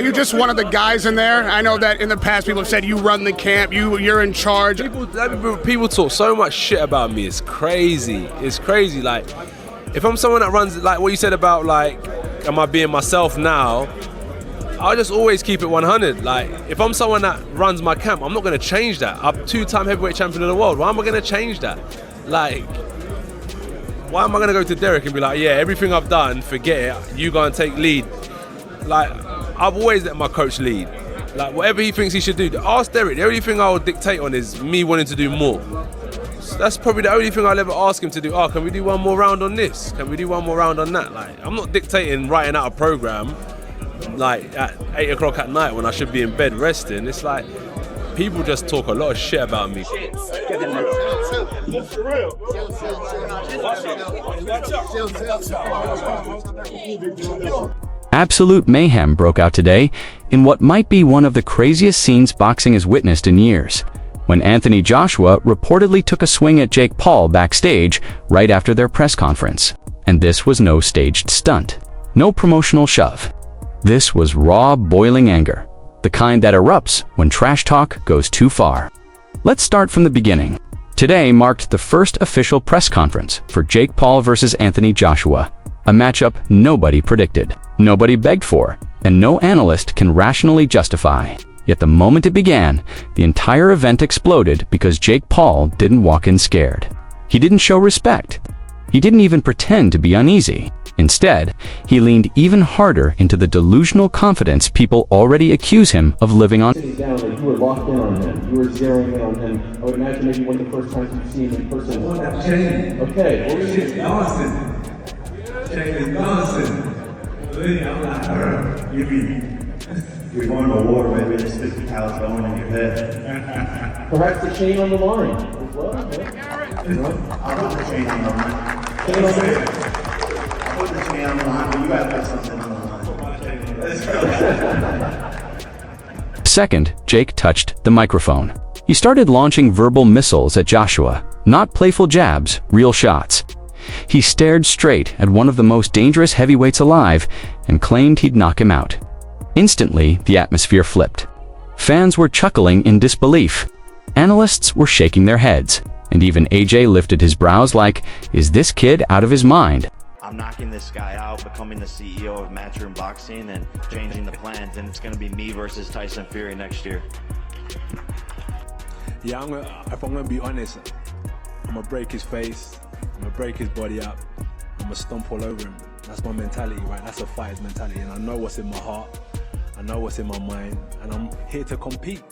You're just one of the guys in there. I know that in the past people have said you run the camp, you're in charge. People talk so much shit about me. It's crazy. It's crazy. Like, if I'm someone that runs, like what you said about, like, am I being myself now? I'll just always keep it 100. Like, if I'm someone that runs my camp, I'm not going to change that. I'm 2-time heavyweight champion of the world. Why am I going to change that? Like, why am I going to go to Derek and be like, yeah, everything I've done, forget it. You go and take lead. Like, I've always let my coach lead. Like, whatever he thinks he should do. Ask Derek. The only thing I'll dictate on is me wanting to do more. So that's probably the only thing I'll ever ask him to do. Oh, can we do one more round on this? Can we do one more round on that? Like, I'm not dictating writing out a program like at 8 o'clock at night when I should be in bed resting. It's like, people just talk a lot of shit about me. Absolute mayhem broke out today in what might be one of the craziest scenes boxing has witnessed in years, when Anthony Joshua reportedly took a swing at Jake Paul backstage right after their press conference. And this was no staged stunt, no promotional shove. This was raw, boiling anger, the kind that erupts when trash talk goes too far. Let's start from the beginning. Today marked the first official press conference for Jake Paul versus Anthony Joshua, a matchup nobody predicted, nobody begged for, and no analyst can rationally justify. Yet the moment it began, the entire event exploded because Jake Paul didn't walk in scared. He didn't show respect. He didn't even pretend to be uneasy. Instead, he leaned even harder into the delusional confidence people already accuse him of living on. Sitting down, like you were locked in on him. You were zeroing in on him. I would imagine maybe one of the first times you've seen him in person. Oh, that chain. Okay. Shit's nonsense. Chain is nonsense. Really, I'm like, you're going to war, maybe there's 50 pounds going in your head. Perhaps the chain on the line as well. Yeah. You know? I'll put the chain on the line. Chain on the line. I'll put the chain on the line, but you gotta put something on the line. Let's go. Second, Jake touched the microphone. He started launching verbal missiles at Joshua, not playful jabs, real shots. He stared straight at one of the most dangerous heavyweights alive and claimed he'd knock him out. Instantly, the atmosphere flipped. Fans were chuckling in disbelief. Analysts were shaking their heads, and even AJ lifted his brows like, is this kid out of his mind? I'm knocking this guy out, becoming the CEO of Matchroom Boxing and changing the plans, and it's going to be me versus Tyson Fury next year. Yeah, if I'm going to be honest, I'm going to break his face, I'm going to break his body up, I'm going to stomp all over him. That's my mentality, right? That's a fighter's mentality, and I know what's in my heart, I know what's in my mind, and I'm here to compete.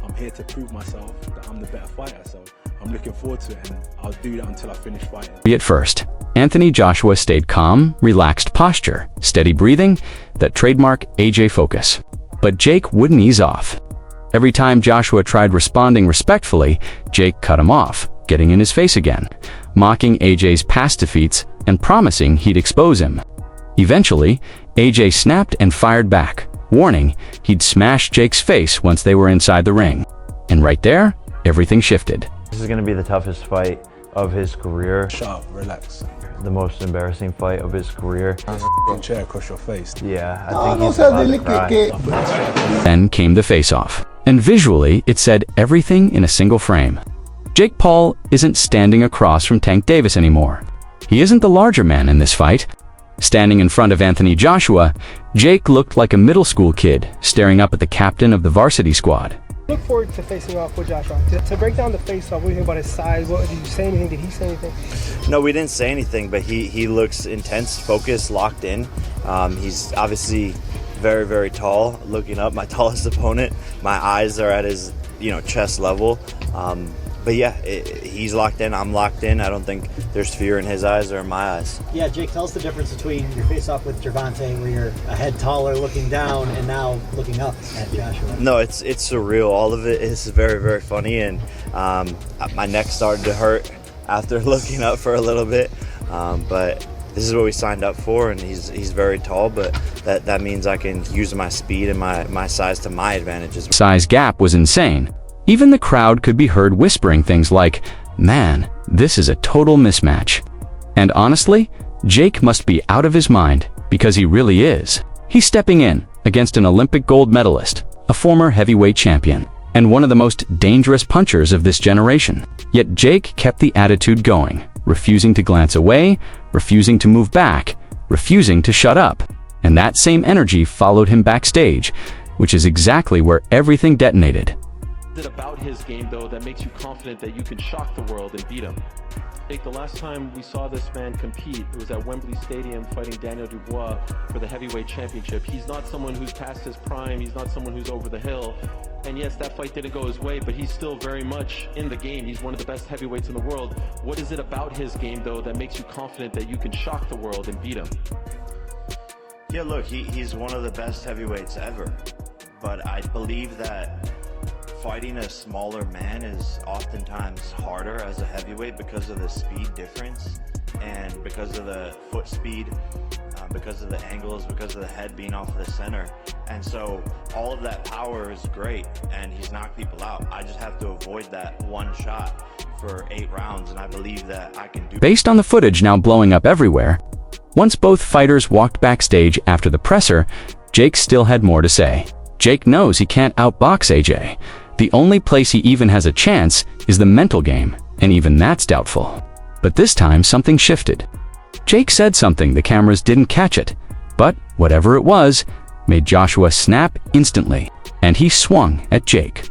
I'm here to prove myself that I'm the better fighter, so I'm looking forward to it, and I'll do that until I finish fighting. At first, Anthony Joshua stayed calm, relaxed posture, steady breathing, that trademark AJ focus. But Jake wouldn't ease off. Every time Joshua tried responding respectfully, Jake cut him off, getting in his face again, mocking AJ's past defeats and promising he'd expose him. Eventually, AJ snapped and fired back, warning he'd smash Jake's face once they were inside the ring. And right there, everything shifted. This is going to be the toughest fight of his career. Shut up, relax. The most embarrassing fight of his career. Chair across your face. Yeah, I think he's about to cry. Then came the face-off, and visually it said everything in a single frame. Jake Paul isn't standing across from Tank Davis anymore. He isn't the larger man in this fight. Standing in front of Anthony Joshua, Jake looked like a middle school kid staring up at the captain of the varsity squad. Look forward to facing off with Joshua. To break down the face-off, what do you think about his size? Did you say anything? Did he say anything? No, we didn't say anything, but he looks intense, focused, locked in. He's obviously very, very tall. Looking up, my tallest opponent. My eyes are at his, chest level. But yeah, he's locked in, I'm locked in. I don't think there's fear in his eyes or in my eyes. Yeah, Jake, tell us the difference between your face-off with Gervonta, where you're a head taller looking down, and now looking up at Joshua. No, it's surreal. All of it is very, very funny, and my neck started to hurt after looking up for a little bit. But this is what we signed up for, and he's very tall, but that means I can use my speed and my size to my advantages. Size gap was insane. Even the crowd could be heard whispering things like, man, this is a total mismatch. And honestly, Jake must be out of his mind, because he really is. He's stepping in, against an Olympic gold medalist, a former heavyweight champion, and one of the most dangerous punchers of this generation. Yet Jake kept the attitude going, refusing to glance away, refusing to move back, refusing to shut up. And that same energy followed him backstage, which is exactly where everything detonated. What is it about his game, though, that makes you confident that you can shock the world and beat him? The last time we saw this man compete, it was at Wembley Stadium fighting Daniel Dubois for the heavyweight championship. He's not someone who's past his prime, he's not someone who's over the hill. And yes, that fight didn't go his way, but he's still very much in the game. He's one of the best heavyweights in the world. What is it about his game, though, that makes you confident that you can shock the world and beat him? Yeah, look, he's one of the best heavyweights ever. But I believe that fighting a smaller man is oftentimes harder as a heavyweight because of the speed difference and because of the foot speed, because of the angles, because of the head being off the center. And so all of that power is great and he's knocked people out. I just have to avoid that one shot for 8 rounds, and I believe that I can do it. Based on the footage now blowing up everywhere, once both fighters walked backstage after the presser, Jake still had more to say. Jake knows he can't outbox AJ. The only place he even has a chance is the mental game, and even that's doubtful. But this time something shifted. Jake said something the cameras didn't catch it, but whatever it was, made Joshua snap instantly, and he swung at Jake.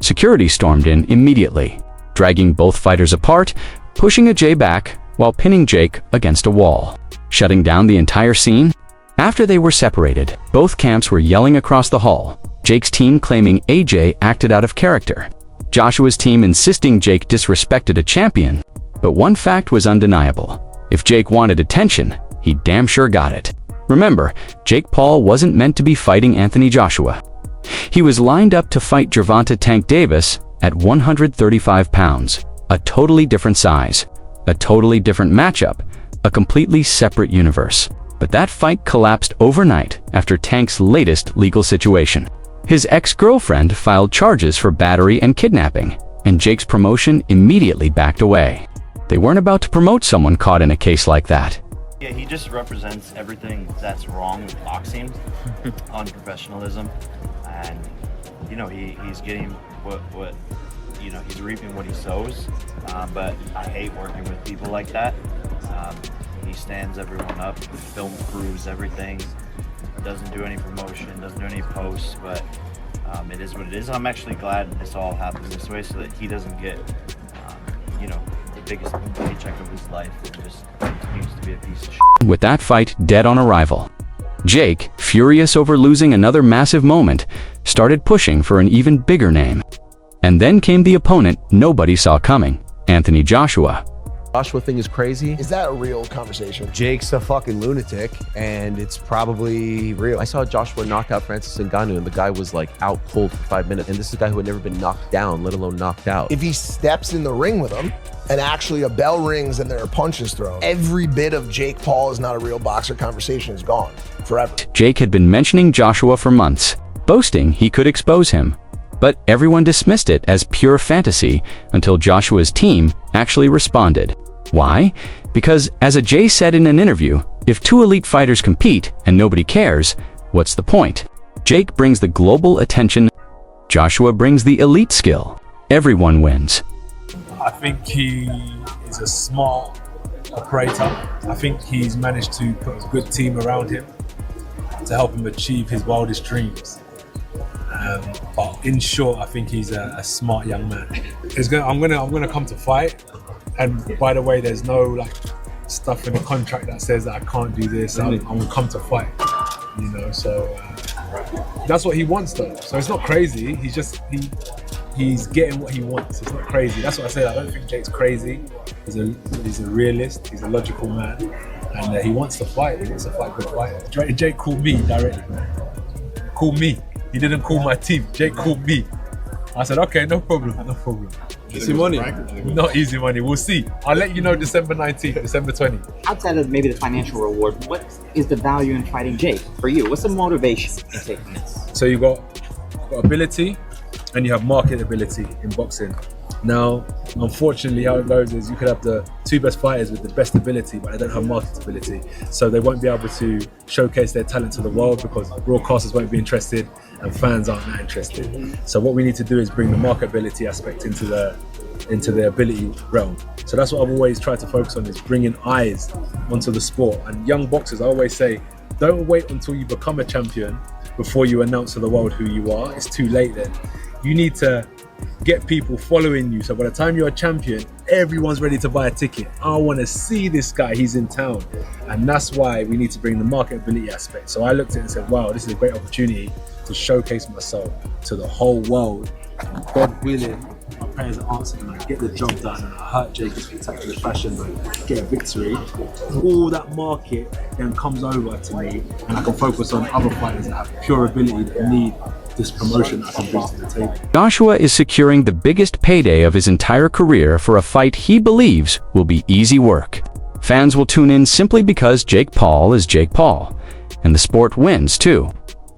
Security stormed in immediately, dragging both fighters apart, pushing AJ back while pinning Jake against a wall, shutting down the entire scene. After they were separated, both camps were yelling across the hall, Jake's team claiming AJ acted out of character, Joshua's team insisting Jake disrespected a champion. But one fact was undeniable. If Jake wanted attention, he damn sure got it. Remember, Jake Paul wasn't meant to be fighting Anthony Joshua. He was lined up to fight Gervonta Tank Davis at 135 pounds, a totally different size, a totally different matchup, a completely separate universe. But that fight collapsed overnight after Tank's latest legal situation. His ex-girlfriend filed charges for battery and kidnapping, and Jake's promotion immediately backed away. They weren't about to promote someone caught in a case like that. Yeah, he just represents everything that's wrong with boxing, unprofessionalism, and you know he's getting what you know, he's reaping what he sows. But I hate working with people like that. He stands everyone up, the film crews, everything. Doesn't do any promotion, doesn't do any posts, but it is what it is. I'm actually glad this all happened this way so that he doesn't get, you know, the biggest paycheck of his life and just continues to be a piece of shit. With that fight dead on arrival, Jake, furious over losing another massive moment, started pushing for an even bigger name. And then came the opponent nobody saw coming, Anthony Joshua. Joshua thing is crazy. Is that a real conversation? Jake's a fucking lunatic, and it's probably real. I saw Joshua knock out Francis Ngannou, and the guy was like out cold for 5 minutes. And this is a guy who had never been knocked down, let alone knocked out. If he steps in the ring with him, and actually a bell rings and there are punches thrown, every bit of Jake Paul is not a real boxer conversation is gone forever. Jake had been mentioning Joshua for months, boasting he could expose him. But everyone dismissed it as pure fantasy until Joshua's team actually responded. Why? Because, as AJ said in an interview, if 2 elite fighters compete and nobody cares, what's the point? Jake brings the global attention, Joshua brings the elite skill. Everyone wins. I think he is a smart operator. I think he's managed to put a good team around him to help him achieve his wildest dreams. But in short, I think he's a smart young man. I'm gonna come to fight, and by the way, there's no like stuff in the contract that says that I can't do this. I'm gonna come to fight, you know. So that's what he wants, though. So it's not crazy. He's getting what he wants. It's not crazy. That's what I said. I don't think Jake's crazy. He's a realist. He's a logical man, and he wants to fight. He wants to fight good fight. Jake called me directly. Call me. He didn't call my team. Jake called me. I said, okay, no problem, no problem. Easy money. Not easy money. We'll see. I'll let you know December 19th, December 20th. Outside of maybe the financial reward, what is the value in fighting Jake for you? What's the motivation in taking this? So you've got ability and you have marketability in boxing. Now, unfortunately, how it goes is you could have the two best fighters with the best ability, but they don't have marketability. So they won't be able to showcase their talent to the world because broadcasters won't be interested and fans aren't that interested. So what we need to do is bring the marketability aspect into the ability realm. So that's what I've always tried to focus on, is bringing eyes onto the sport. And young boxers, I always say, don't wait until you become a champion before you announce to the world who you are. It's too late then. You need to get people following you, so by the time you're a champion, everyone's ready to buy a ticket. I want to see this guy, he's in town. And that's why we need to bring the marketability aspect. So I looked at it and said, wow, this is a great opportunity to showcase myself to the whole world. And God willing, my prayers are answered and I get the job done and I hurt Jake in spectacular fashion and get a victory. All that market then comes over to me and I can focus on other fighters that have pure ability that need this promotion that I can bring to the table. Joshua is securing the biggest payday of his entire career for a fight he believes will be easy work. Fans will tune in simply because Jake Paul is Jake Paul. And the sport wins too.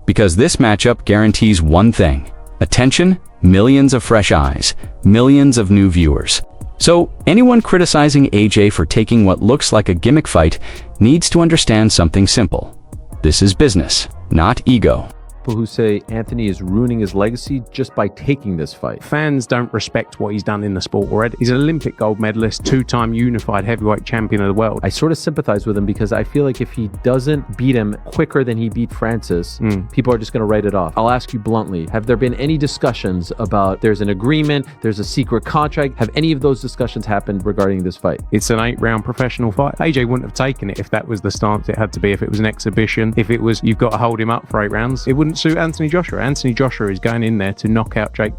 Because this matchup guarantees one thing: attention, millions of fresh eyes, millions of new viewers. So anyone criticizing AJ for taking what looks like a gimmick fight needs to understand something simple. This is business, not ego. People who say Anthony is ruining his legacy just by taking this fight. Fans don't respect what he's done in the sport already. He's an Olympic gold medalist, two-time unified heavyweight champion of the world. I sort of sympathize with him because I feel like if he doesn't beat him quicker than he beat Francis, people are just going to write it off. I'll ask you bluntly, have there been any discussions about there's an agreement, there's a secret contract? Have any of those discussions happened regarding this fight? It's an 8-round professional fight. AJ wouldn't have taken it if that was the stance it had to be, if it was an exhibition, if it was you've got to hold him up for 8 rounds. It wouldn't suit Anthony Joshua. Anthony Joshua is going in there to knock out Jake